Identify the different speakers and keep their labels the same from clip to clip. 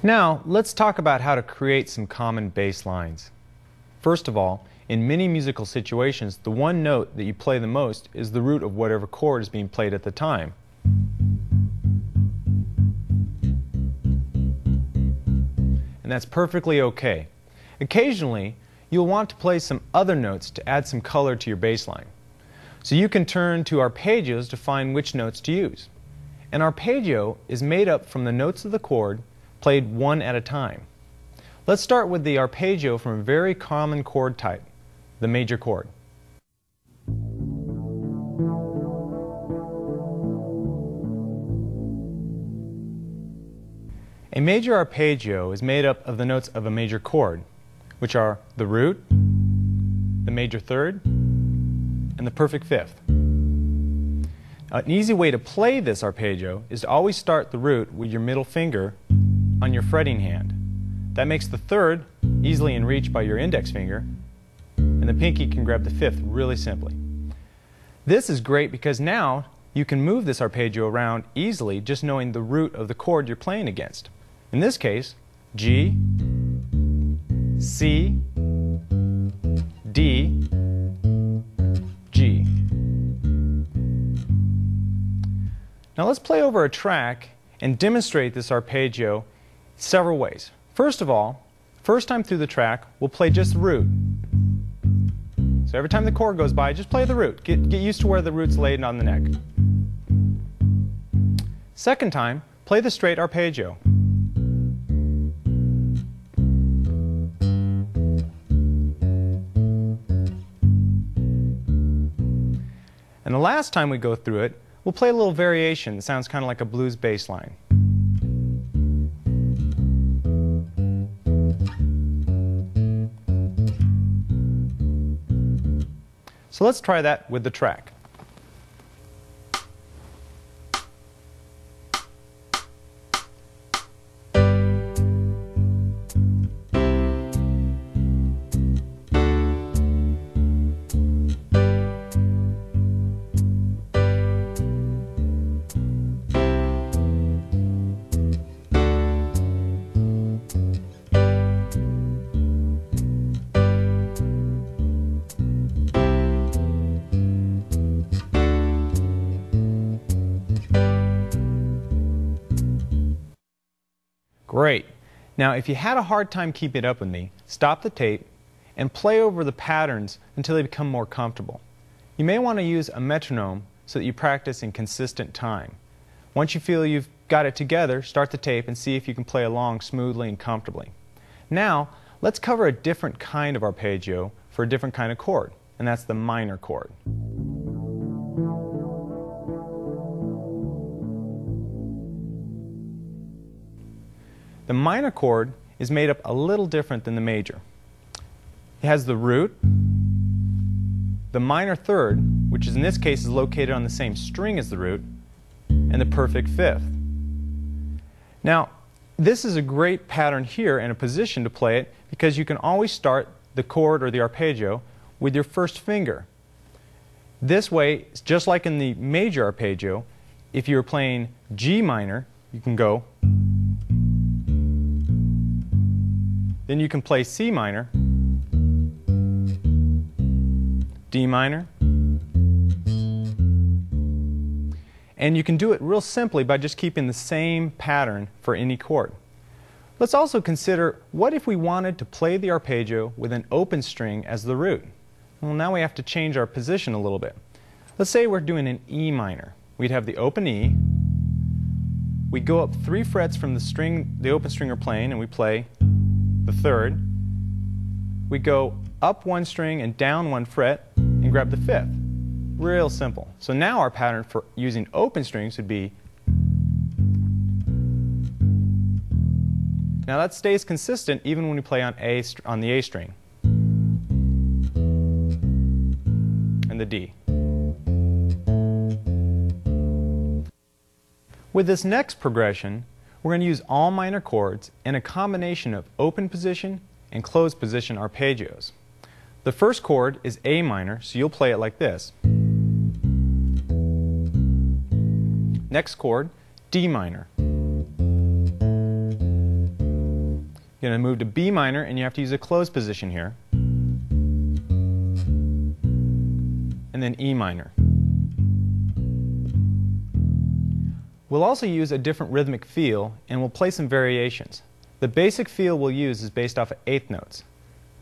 Speaker 1: Now, let's talk about how to create some common bass lines. First of all, in many musical situations, the one note that you play the most is the root of whatever chord is being played at the time. And that's perfectly okay. Occasionally, you'll want to play some other notes to add some color to your bass line. So you can turn to arpeggios to find which notes to use. An arpeggio is made up from the notes of the chord played one at a time. Let's start with the arpeggio from a very common chord type, the major chord. A major arpeggio is made up of the notes of a major chord, which are the root, the major third, and the perfect fifth. An easy way to play this arpeggio is to always start the root with your middle finger on your fretting hand. That makes the third easily in reach by your index finger, and the pinky can grab the fifth really simply. This is great because now you can move this arpeggio around easily just knowing the root of the chord you're playing against. In this case, G, C, D, G. Now let's play over a track and demonstrate this arpeggio several ways. First of all, first time through the track, we'll play just the root. So every time the chord goes by, just play the root. Get used to where the root's laid on the neck. Second time, play the straight arpeggio. And the last time we go through it, we'll play a little variation that sounds kind of like a blues bass line. So let's try that with the track. Great. Now, if you had a hard time keeping it up with me, stop the tape and play over the patterns until they become more comfortable. You may want to use a metronome so that you practice in consistent time. Once you feel you've got it together, start the tape and see if you can play along smoothly and comfortably. Now, let's cover a different kind of arpeggio for a different kind of chord, and that's the minor chord. The minor chord is made up a little different than the major. It has the root, the minor third, which in this case is located on the same string as the root, and the perfect fifth. Now, this is a great pattern here and a position to play it because you can always start the chord or the arpeggio with your first finger. This way, just like in the major arpeggio, if you're playing G minor, you can go. Then you can play C minor, D minor, and you can do it real simply by just keeping the same pattern for any chord. Let's also consider, what if we wanted to play the arpeggio with an open string as the root? Well, now we have to change our position a little bit. Let's say we're doing an E minor. We'd have the open E. We'd go up 3 frets from the string, the open string we're playing, and we play the third. We go up 1 string and down 1 fret and grab the fifth. Real simple. So now our pattern for using open strings would be. Now that stays consistent even when we play on the A string and the D. With this next progression, we're going to use all minor chords and a combination of open position and closed position arpeggios. The first chord is A minor, so you'll play it like this. Next chord, D minor. You're going to move to B minor, and you have to use a closed position here. And then E minor. We'll also use a different rhythmic feel, and we'll play some variations. The basic feel we'll use is based off of eighth notes.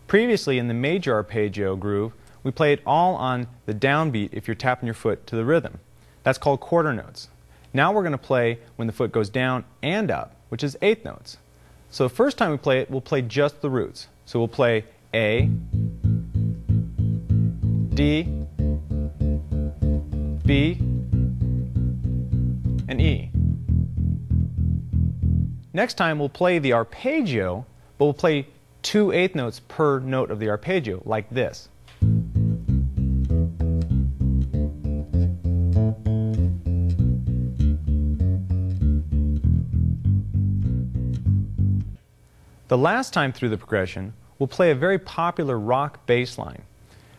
Speaker 1: Previously, in the major arpeggio groove, we played all on the downbeat if you're tapping your foot to the rhythm. That's called quarter notes. Now we're going to play when the foot goes down and up, which is eighth notes. So the first time we play it, we'll play just the roots. So we'll play A, D, B, and E. Next time we'll play the arpeggio, but we'll play 2 eighth notes per note of the arpeggio, like this. The last time through the progression, we'll play a very popular rock bass line,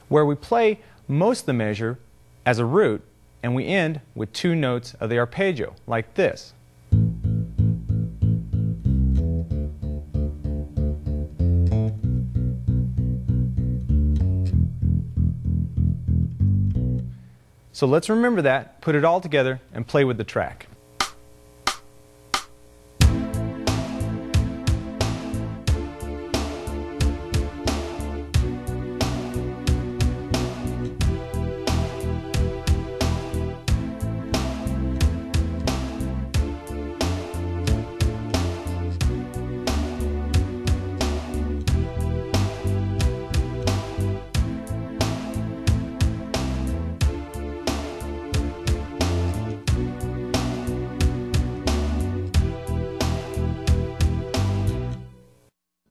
Speaker 1: where we play most of the measure as a root, and we end with 2 notes of the arpeggio, like this. So let's remember that, put it all together, and play with the track.